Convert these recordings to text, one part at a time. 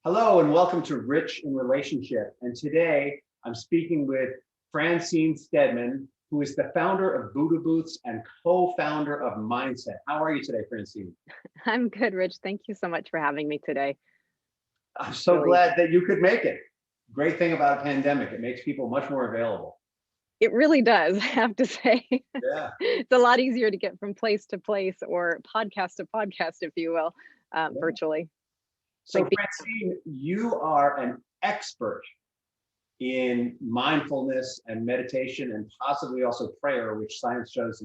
Hello and welcome to Rich in Relationship. And today I'm speaking with Francine Steadman, who is the founder of Buddha Booths and co-founder of Myndset. How are you today, Francine? I'm good, Rich. Thank you so much for having me today. I'm so glad that you could make it. Great thing about a pandemic, it makes people much more available. It really does, I have to say. Yeah. It's a lot easier to get from place to place or podcast to podcast, if you will, virtually. So Francine, you are an expert in mindfulness and meditation and possibly also prayer, which science shows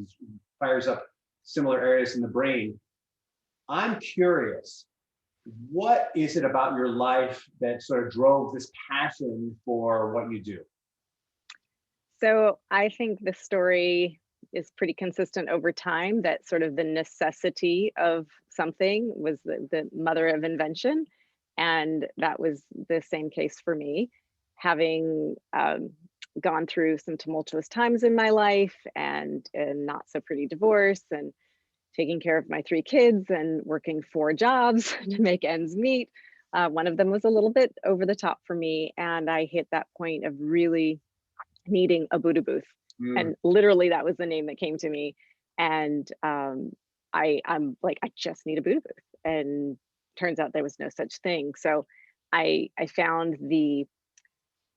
fires up similar areas in the brain. I'm curious, what is it about your life that sort of drove this passion for what you do? So I think the story is pretty consistent over time, that sort of the necessity of something was the mother of invention. And that was the same case for me, having gone through some tumultuous times in my life and a not so pretty divorce and taking care of my 3 kids and working 4 jobs to make ends meet. One of them was a little bit over the top for me. And I hit that point of really needing a Buddha booth. And literally that was the name that came to me. And I'm like, I just need a Buddha booth. And turns out there was no such thing. So I found the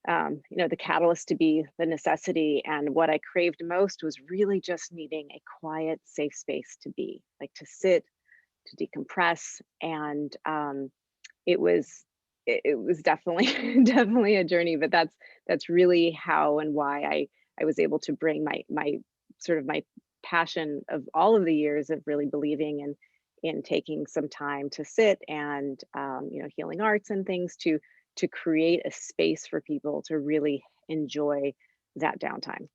the catalyst to be the necessity. And what I craved most was really just needing a quiet, safe space to be, like to sit, to decompress. And it was definitely definitely a journey, but that's really how and why I was able to bring my sort of my passion of all of the years of really believing in taking some time to sit and healing arts and things to create a space for people to really enjoy that downtime.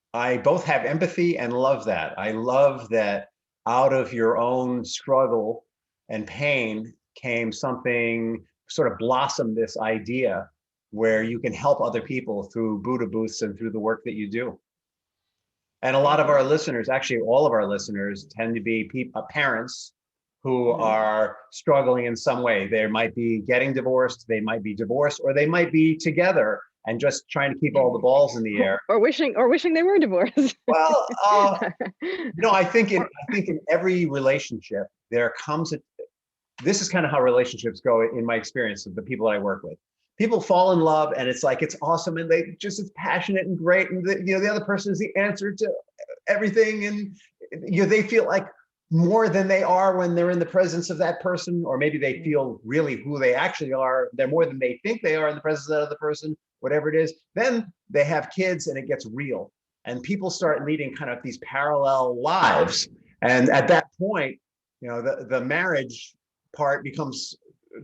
I both have empathy and love that. I love that out of your own struggle and pain came something, sort of blossomed this idea where you can help other people through Buddha booths and through the work that you do. And a lot of our listeners, actually all of our listeners, tend to be parents who are struggling in some way. They might be getting divorced, they might be divorced, or they might be together and just trying to keep all the balls in the air. Or wishing they were divorced. Well, I think in every relationship, there comes this is kind of how relationships go in my experience of the people that I work with. People fall in love and it's like, it's awesome. And it's passionate and great. And the other person is the answer to everything. And they feel like more than they are when they're in the presence of that person, or maybe they feel really who they actually are. They're more than they think they are in the presence of that other person, whatever it is. Then they have kids and it gets real. And people start leading kind of these parallel lives. And at that point, the marriage part becomes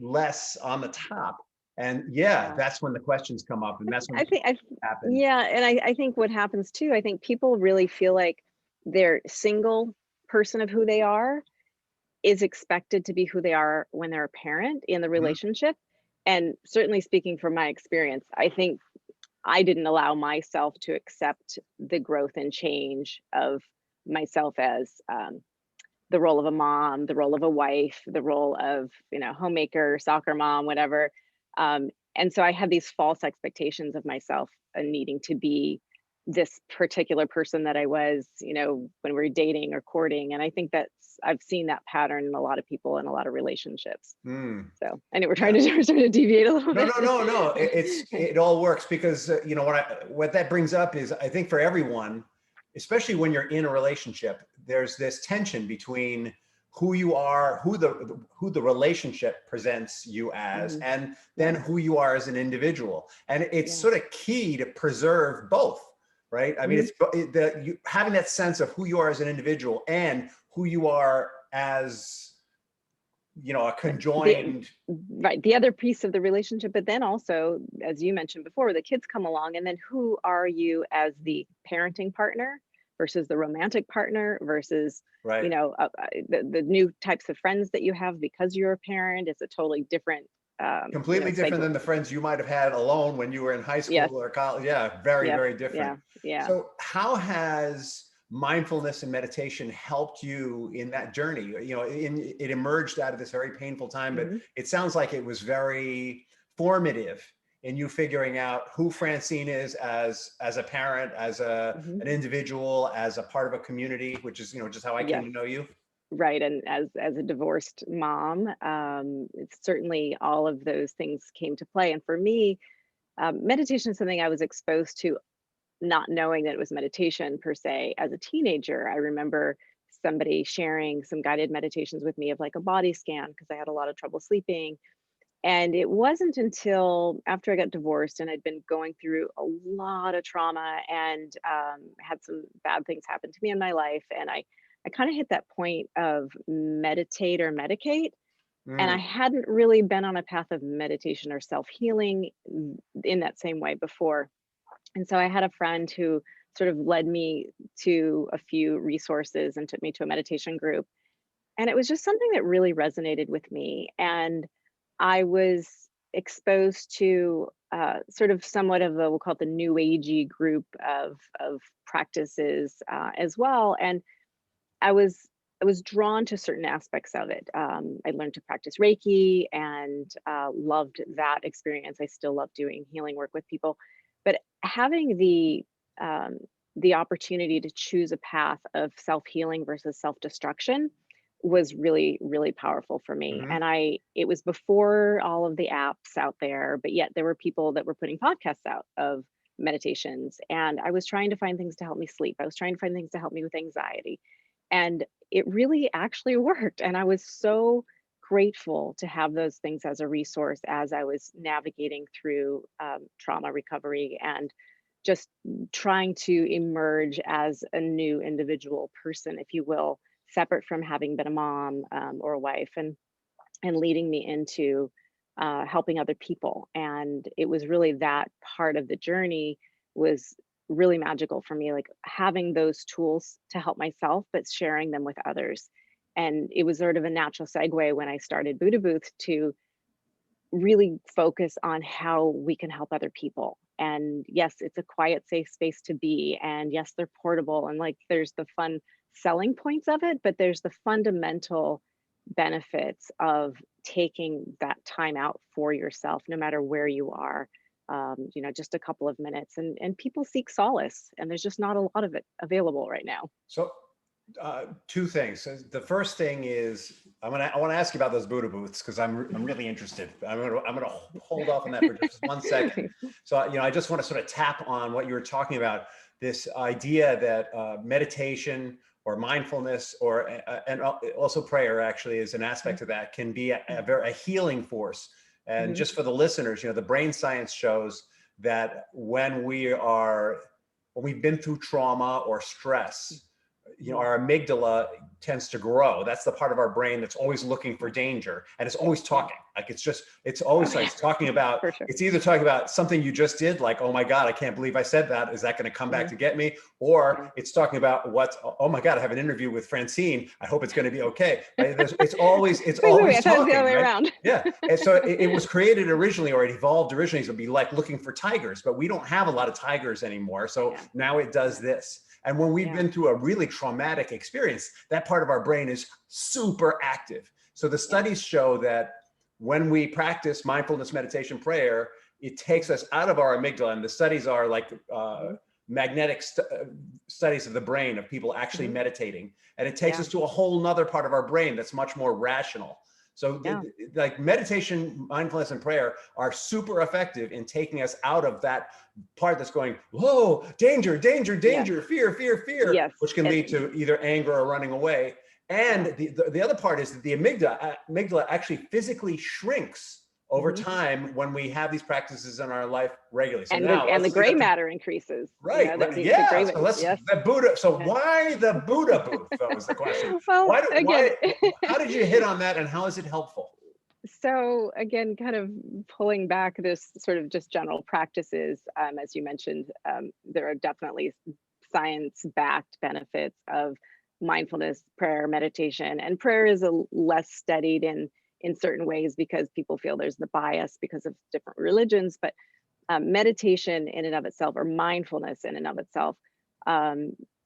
less on the top. And that's when the questions come up, and that's when happens. Yeah, and I think what happens too, I think people really feel like their single person of who they are is expected to be who they are when they're a parent in the relationship. And certainly speaking from my experience, I think I didn't allow myself to accept the growth and change of myself as the role of a mom, the role of a wife, the role of, homemaker, soccer mom, whatever. And so I had these false expectations of myself and needing to be this particular person that I was, when we were dating or courting. And I think I've seen that pattern in a lot of people in a lot of relationships. So I know we're trying to deviate a little bit. No. It all works because, what that brings up is, I think for everyone, especially when you're in a relationship, there's this tension between who you are, who the relationship presents you as, and then who you are as an individual. And it's sort of key to preserve both, right? I mean, it's having that sense of who you are as an individual and who you are as, a conjoined. The other piece of the relationship, but then also, as you mentioned before, the kids come along, and then who are you as the parenting partner versus the romantic partner versus, the new types of friends that you have because you're a parent. It's a totally different, completely different than the friends you might have had alone when you were in high school or college. Yeah, very, very different. Yeah. So how has mindfulness and meditation helped you in that journey? You know, it emerged out of this very painful time, but it sounds like it was very formative in you figuring out who Francine is as a parent, as an individual, as a part of a community, which is, you know, just how I came to know you. Right. And as a divorced mom, it's certainly all of those things came to play. And for me, meditation is something I was exposed to, not knowing that it was meditation per se. As a teenager, I remember somebody sharing some guided meditations with me of like a body scan because I had a lot of trouble sleeping. And it wasn't until after I got divorced and I'd been going through a lot of trauma and had some bad things happen to me in my life. And I kind of hit that point of meditate or medicate. And I hadn't really been on a path of meditation or self-healing in that same way before. And so I had a friend who sort of led me to a few resources and took me to a meditation group. And it was just something that really resonated with me. And I was exposed to sort of somewhat of a, we'll call it the new agey group of practices as well. And I was drawn to certain aspects of it. I learned to practice Reiki and loved that experience. I still love doing healing work with people, but having the opportunity to choose a path of self-healing versus self-destruction was really, really powerful for me. And it was before all of the apps out there, but yet there were people that were putting podcasts out of meditations. And I was trying to find things to help me sleep. I was trying to find things to help me with anxiety. And it really actually worked. And I was so grateful to have those things as a resource as I was navigating through trauma recovery and just trying to emerge as a new individual person, if you will, separate from having been a mom or a wife, and leading me into helping other people. And it was really that part of the journey was really magical for me, like having those tools to help myself, but sharing them with others. And it was sort of a natural segue when I started Buddha Booth to really focus on how we can help other people. And yes, it's a quiet, safe space to be. And yes, they're portable. And like, there's the fun selling points of it, but there's the fundamental benefits of taking that time out for yourself, no matter where you are. You know, just a couple of minutes, and people seek solace, and there's just not a lot of it available right now. So two things. So the first thing is I want to ask you about those Buddha booths because I'm really interested. I'm gonna hold off on that for just 1 second. So you know, I just want to sort of tap on what you were talking about, this idea that meditation or mindfulness or and also prayer actually is an aspect of that, can be a healing force. And just for the listeners, you know, the brain science shows that when we've been through trauma or stress, you know, our amygdala tends to grow. That's the part of our brain that's always looking for danger, and it's always talking. Like it's always like talking about, Sure. It's either talking about something you just did, like, oh my God, I can't believe I said that. Is that going to come back to get me? Or it's talking about oh my God, I have an interview with Francine. I hope it's going to be okay. Right? It's always wait, talking. the other way around. Yeah. And so it was created originally, or it evolved originally to be like looking for tigers, but we don't have a lot of tigers anymore. So now it does this. And when we've been through a really traumatic experience, that part of our brain is super active. So the studies show that when we practice mindfulness, meditation, prayer, it takes us out of our amygdala. And the studies are like magnetic studies of the brain of people actually meditating. And it takes us to a whole nother part of our brain that's much more rational. So like meditation, mindfulness, and prayer are super effective in taking us out of that part that's going, whoa, danger, danger, danger, fear, fear, fear, which can lead to either anger or running away. And the other part is that the amygdala actually physically shrinks over time when we have these practices in our life regularly. So and the gray matter increases. Right. You know, the Buddha. So why the Buddha booth? That was the question. Well, How did you hit on that, and how is it helpful? So again, kind of pulling back this sort of just general practices, as you mentioned, there are definitely science-backed benefits of mindfulness, prayer, meditation, and prayer is less studied in certain ways because people feel there's the bias because of different religions, but meditation in and of itself, or mindfulness in and of itself,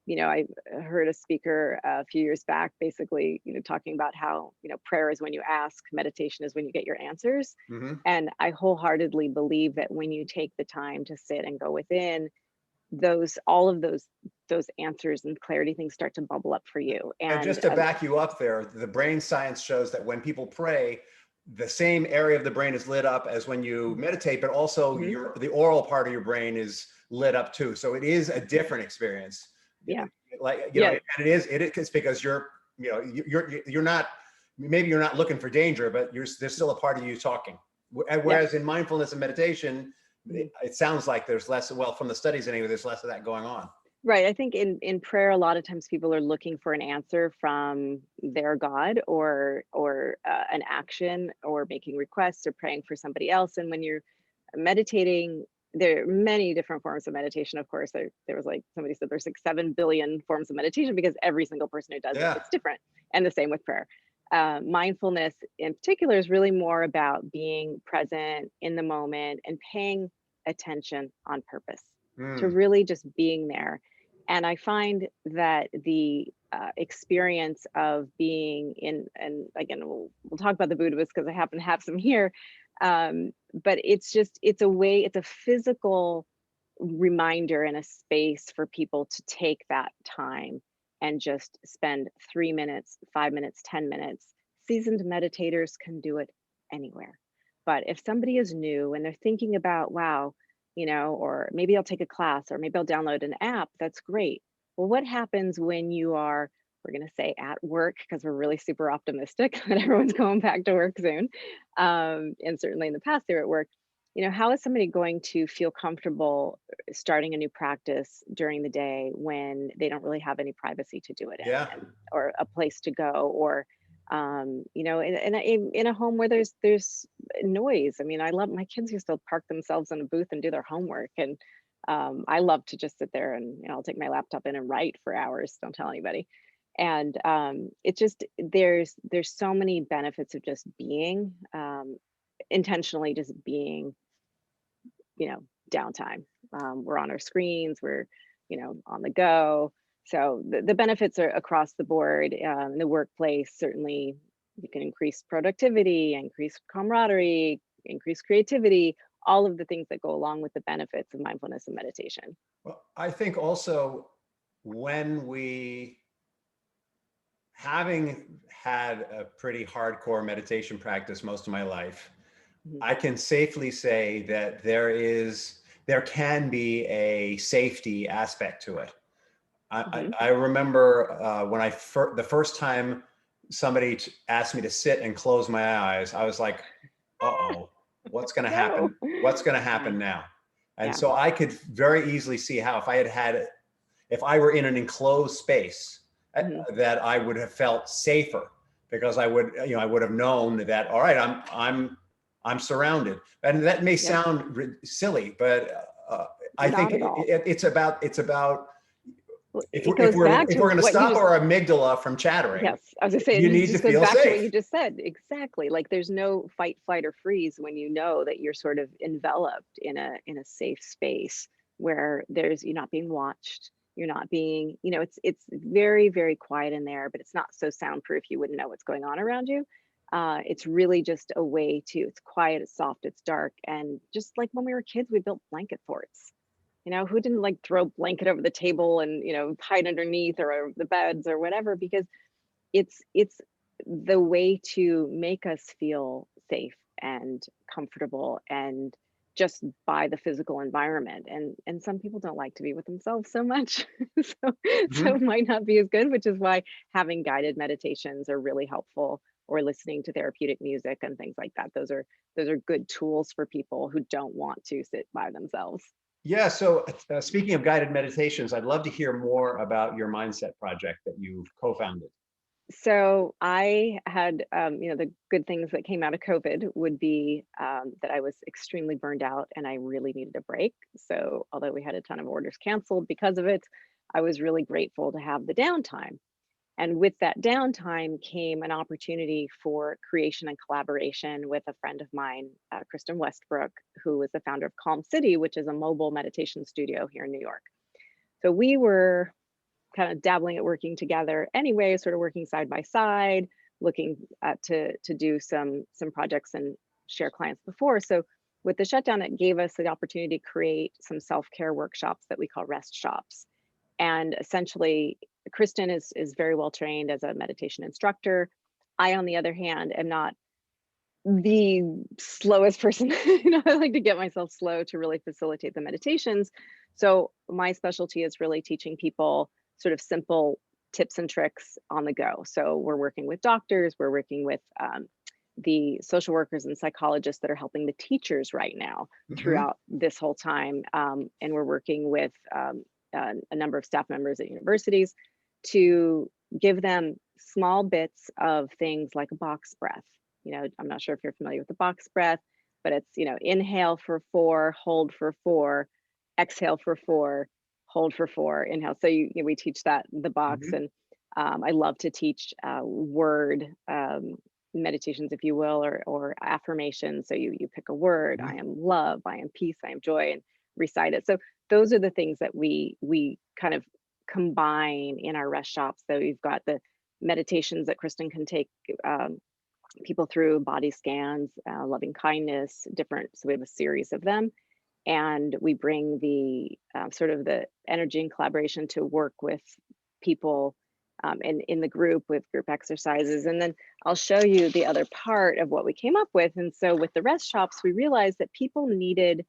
I heard a speaker a few years back, basically, talking about how, prayer is when you ask, meditation is when you get your answers. Hmm. And I wholeheartedly believe that when you take the time to sit and go within, all of those answers and clarity things start to bubble up for you. And And just to back you up there, the brain science shows that when people pray, the same area of the brain is lit up as when you meditate, but also Mhm. the oral part of your brain is lit up too. So it is a different experience. Yeah, Like, yeah, and it's because you're not, maybe you're not looking for danger, but there's still a part of you talking. yeah. Whereas in mindfulness and meditation, Mhm. it sounds like there's less, well, from the studies anyway, there's less of that going on. Right. I think in prayer, a lot of times people are looking for an answer from their God, or an action, or making requests, or praying for somebody else. And when you're meditating, there are many different forms of meditation. Of course, there was, like somebody said, there's like 7 billion forms of meditation, because every single person who does it, Yeah. it's different. And the same with prayer. Mindfulness in particular is really more about being present in the moment and paying attention on purpose, to Mm. really just being there. And I find that the experience of being in, and again, we'll talk about the Buddhists because I happen to have some here. But it's a way, it's a physical reminder and a space for people to take that time and just spend 3 minutes, 5 minutes, 10 minutes. Seasoned meditators can do it anywhere. But if somebody is new and they're thinking about, wow, or maybe I'll take a class, or maybe I'll download an app, that's great. Well, what happens when you are, we're going to say at work, because we're really super optimistic that everyone's going back to work soon. And certainly in the past, they were at work. How is somebody going to feel comfortable starting a new practice during the day when they don't really have any privacy to do it in, Yeah. or a place to go, or in a home where there's noise. I mean, I love, my kids used to park themselves in a booth and do their homework, and I love to just sit there and I'll take my laptop in and write for hours. Don't tell anybody. And it's just, there's so many benefits of just being, intentionally just being, downtime. We're on our screens, we're, on the go. So the benefits are across the board. In the workplace, certainly you can increase productivity, increase camaraderie, increase creativity, all of the things that go along with the benefits of mindfulness and meditation. Well, I think also when having had a pretty hardcore meditation practice most of my life, Mhm. I can safely say that there can be a safety aspect to it. Mhm. I remember when the first time somebody asked me to sit and close my eyes, I was like, uh-oh, what's going to No. happen? What's going to Yeah. happen now? And Yeah. so I could very easily see how if I were in an enclosed space, Mhm. that I would have felt safer, because I would have known that, all right, I'm surrounded. And that may Yep. sound silly, but I think Not at all. it's about Well, if it goes back we're to going to what you stop just, our amygdala from chattering, yes, I was gonna say, you it need to just goes feel back to what safe. you just said. Exactly. Like there's no fight, flight, or freeze when you know that you're sort of enveloped in a safe space where you're not being watched. You're not being, it's very, very quiet in there, but it's not so soundproof you wouldn't know what's going on around you. It's really just a way to, it's quiet, it's soft, it's dark. And just like when we were kids, we built blanket forts. Who didn't like throw a blanket over the table and, hide underneath, or the beds or whatever, because it's the way to make us feel safe and comfortable, and just by the physical environment. And some people don't like to be with themselves so much. So Mhm. it might not be as good, which is why having guided meditations are really helpful, or listening to therapeutic music and things like that. Those are good tools for people who don't want to sit by themselves. Yeah. So speaking of guided meditations, I'd love to hear more about your Mindset project that you've co-founded. So I had, the good things that came out of COVID would be, that I was extremely burned out and I really needed a break. So although we had a ton of orders canceled because of it, I was really grateful to have the downtime. And with that downtime came an opportunity for creation and collaboration with a friend of mine, Kristen Westbrook, who is the founder of Calm City, which is a mobile meditation studio here in New York. So we were kind of dabbling at working together anyway, sort of working side by side, looking to do some projects and share clients before. So with the shutdown, it gave us the opportunity to create some self-care workshops that we call rest shops. And essentially, Kristen is very well trained as a meditation instructor. I, on the other hand, am not the slowest person. I like to get myself slow to really facilitate the meditations. So my specialty is really teaching people sort of simple tips and tricks on the go. So we're working with doctors, we're working with the social workers and psychologists that are helping the teachers right now throughout this whole time. And we're working with a number of staff members at universities to give them small bits of things like a box breath. I'm not sure if you're familiar with the box breath, but it's, inhale for 4, hold for 4, exhale for 4, hold for 4, inhale. So we teach that, the box. And I love to teach word meditations, if you will, or affirmations. So you pick a word, I am love, I am peace, I am joy, and recite it. So those are the things that we kind of combine in our rest shops. So we've got the meditations that Kristen can take people through, body scans, loving kindness, different. So we have a series of them. And we bring the sort of the energy and collaboration to work with people in the group with group exercises. And then I'll show you the other part of what we came up with. And so with the rest shops, we realized that people needed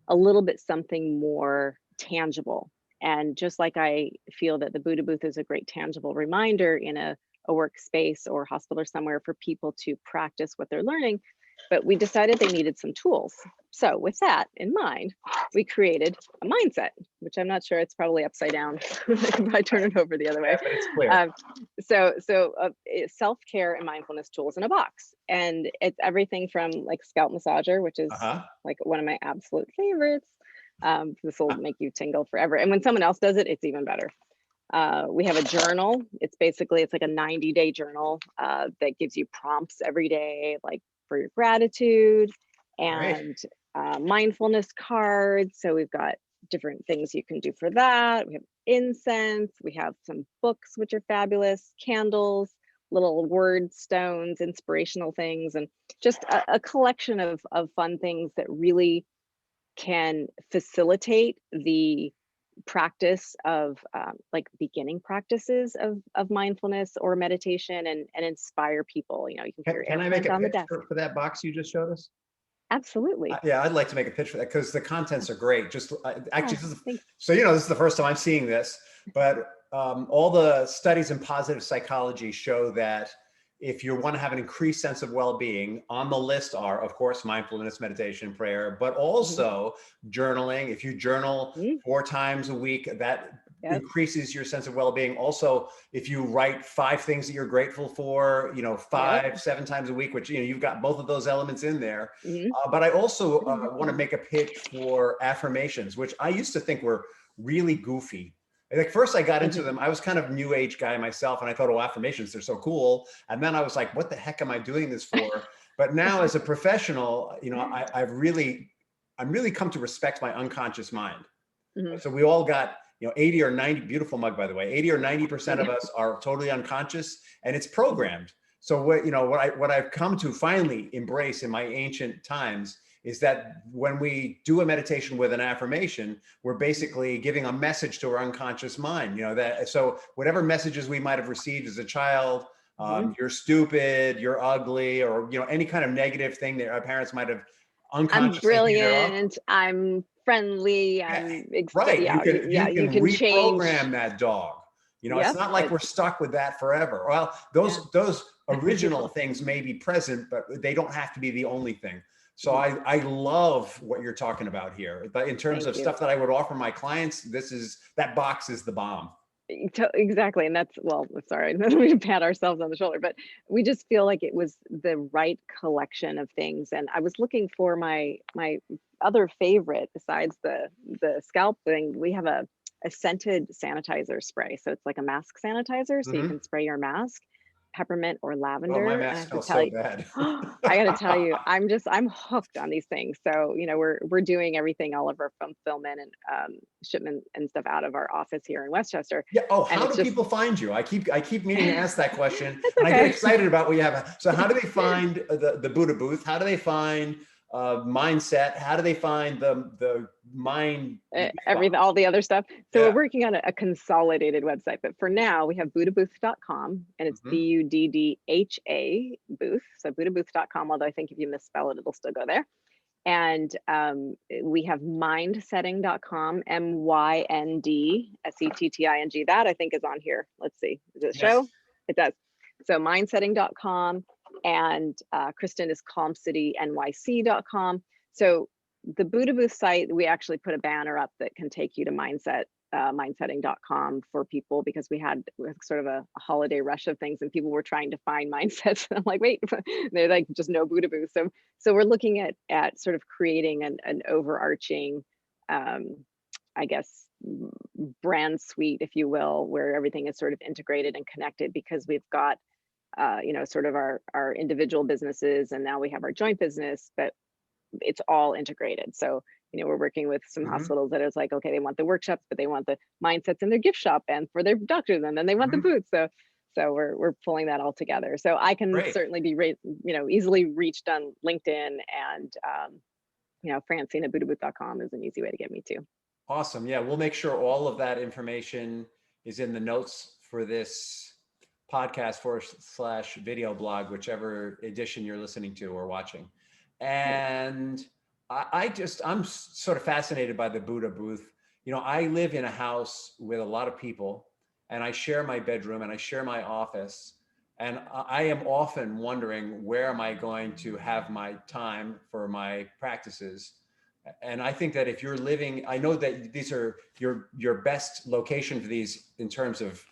a little bit something more tangible. And just like I feel that the Buddha booth is a great tangible reminder in a workspace or hospital or somewhere for people to practice what they're learning, but we decided they needed some tools. So with that in mind, we created a Myndset, which I'm not sure, it's probably upside down. I could probably turn it over the other way. But it's clear. So self-care and mindfulness tools in a box. And it's everything from like scalp massager, which is like one of my absolute favorites. This will make you tingle forever. And when someone else does it, it's even better. We have a journal. It's like a 90-day journal that gives you prompts every day, like for your gratitude, and mindfulness cards. So we've got different things you can do for that. We have incense. We have some books, which are fabulous, candles, little word stones, inspirational things, and just a collection of fun things that really can facilitate the practice of like beginning practices of mindfulness or meditation, and inspire people. You can I make a picture for that box you just showed us? Absolutely. Yeah, I'd like to make a pitch for that because the contents are great. Just actually, so this is the first time I'm seeing this, but all the studies in positive psychology show that if you want to have an increased sense of well-being, on the list are, of course, mindfulness, meditation, prayer, but also journaling. If you journal 4 times a week, that increases your sense of well-being. Also, if you write 5 things that you're grateful for, 7 times a week, which, you've got both of those elements in there. But I also want to make a pitch for affirmations, which I used to think were really goofy. Like first I got into them, I was kind of new age guy myself, and I thought, oh, affirmations, they're so cool. And then I was like, what the heck am I doing this for? But now as a professional, I'm really come to respect my unconscious mind. So we all got, 80 or 90, beautiful mug, by the way, 80 or 90% of us are totally unconscious, and it's programmed. So what I've come to finally embrace in my ancient times is that when we do a meditation with an affirmation, we're basically giving a message to our unconscious mind, so whatever messages we might have received as a child, you're stupid, you're ugly, or, any kind of negative thing that our parents might have unconsciously. I'm brilliant, I'm friendly, I'm right. Yeah, you can reprogram change that dog. It's not like we're stuck with that forever. Well, those original things may be present, but they don't have to be the only thing. So I love what you're talking about here. But in terms of stuff that I would offer my clients, that box is the bomb. Exactly. And that's, sorry, we pat ourselves on the shoulder, but we just feel like it was the right collection of things. And I was looking for my other favorite besides the scalp thing. We have a scented sanitizer spray. So it's like a mask sanitizer. So you can spray your mask. peppermint or Oh, lavender. my And I mask have to smells tell so you, bad. I got to tell you, I'm hooked on these things. So, we're doing everything, all of our fulfillment and shipment and stuff out of our office here in Westchester. Yeah. Oh, And how it's do just, people find you? I keep meaning to ask that question, it's and I get okay. excited about what you have. So, how do they find the Buddha booth? How do they find Mindset? How do they find the mind? Everything, all the other stuff. So we're Yeah. working on a consolidated website, but for now we have buddhabooth.com, and it's Mhm. BUDDHA booth. So buddhabooth.com, although I think if you misspell it, it'll still go there. And we have mindsetting.com, MYNDSETTING. That I think is on here. Let's see. Does it Yes. show? It does. So mindsetting.com, and Kristen is calmcitynyc.com. So the Buddha Booth site, we actually put a banner up that can take you to mindsetting.com for people, because we had sort of a holiday rush of things and people were trying to find mindsets. I'm like, wait, they're like, just no Buddha Booth. So we're looking at sort of creating an overarching, I guess, brand suite, if you will, where everything is sort of integrated and connected, because we've got, sort of our individual businesses, and now we have our joint business, but it's all integrated. So, we're working with some Mhm. hospitals that is like, okay, they want the workshops, but they want the mindsets in their gift shop and for their doctors, and then they want the Mhm. booth. So we're pulling that all together. So I can Great. certainly be easily reached on LinkedIn, and Francine at buddhabooth.com is an easy way to get me too. Awesome. Yeah, we'll make sure all of that information is in the notes for this podcast / video blog, whichever edition you're listening to or watching. Great. And I'm sort of fascinated by the Buddha booth. I live in a house with a lot of people, and I share my bedroom and I share my office. And I am often wondering, where am I going to have my time for my practices? And I think that if you're living, I know that these are your best location for these in terms of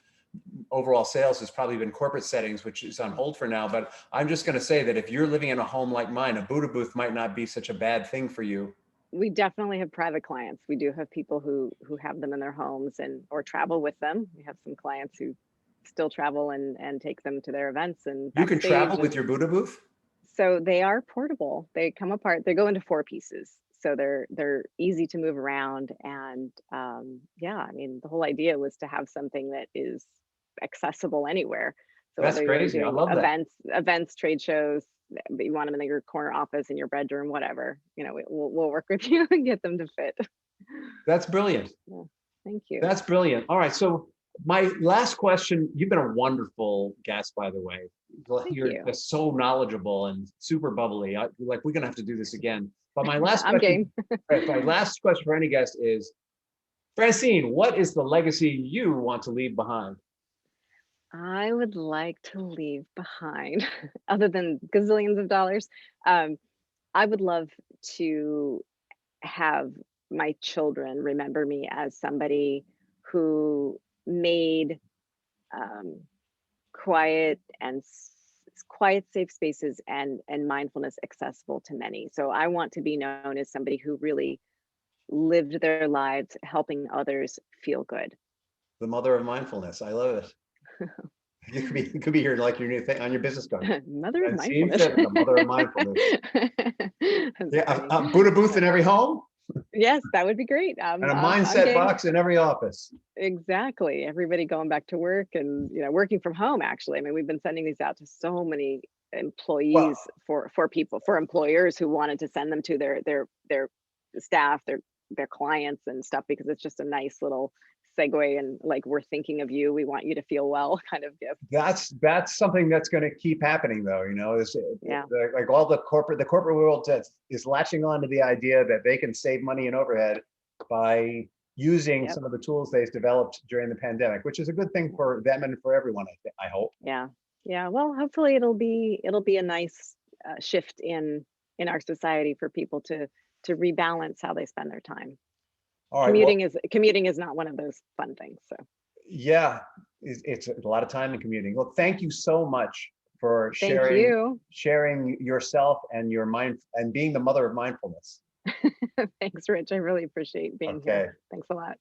overall sales has probably been corporate settings, which is on hold for now. But I'm just going to say that if you're living in a home like mine, a Buddha booth might not be such a bad thing for you. We definitely have private clients. We do have people who have them in their homes or travel with them. We have some clients who still travel and take them to their events and You can travel backstage. with your Buddha booth? So they are portable. They come apart. They go into 4 pieces. So they're easy to move around. And yeah, I mean, the whole idea was to have something that is accessible anywhere. So That's whether you're crazy. I doing love that. events, trade shows, but you want them in your corner office, in your bedroom, whatever, we'll work with you and get them to fit. That's brilliant. Yeah, thank you. That's brilliant. All right. So my last question, you've been a wonderful guest, by the way. Thank You're you. just so we're going to have to do this again. But my last I'm question, game. my last question for any guest is, Francine, what is the legacy you want to leave behind? I would like to leave behind, other than gazillions of dollars, um, I would love to have my children remember me as somebody who made um, quiet and quiet, safe spaces and mindfulness accessible to many. So I want to be known as somebody who really lived their lives helping others feel good. The mother of mindfulness. I love it. You could be here like your new thing on your business card. Mother of Francine mindfulness. Fit, the mother of mindfulness. That's Yeah, funny. a Buddha booth in every home Yes, that would be great. and a I'm mindset game. box in every office. Exactly. Everybody going back to work and working from home. Actually, I mean, we've been sending these out to so many Well, employees for employers who wanted to send them to their staff, their clients and stuff, because it's just a nice little segue, and like, we're thinking of you. We want you to feel well, kind of gift. that's something that's going to keep happening, though. Yeah. Like all the corporate world is latching on to the idea that they can save money in overhead by using Yep. some of the tools they've developed during the pandemic, which is a good thing for them and for everyone. I hope. Yeah. Yeah. Well, hopefully it'll be a nice shift in our society for people to rebalance how they spend their time. All right. Well, Commuting is not one of those fun things. So yeah, it's a lot of time in commuting. Well, thank you so much for thank sharing you. yourself and your mind and being the mother of mindfulness. Thanks, Rich. I really appreciate being here. Okay. Thanks a lot.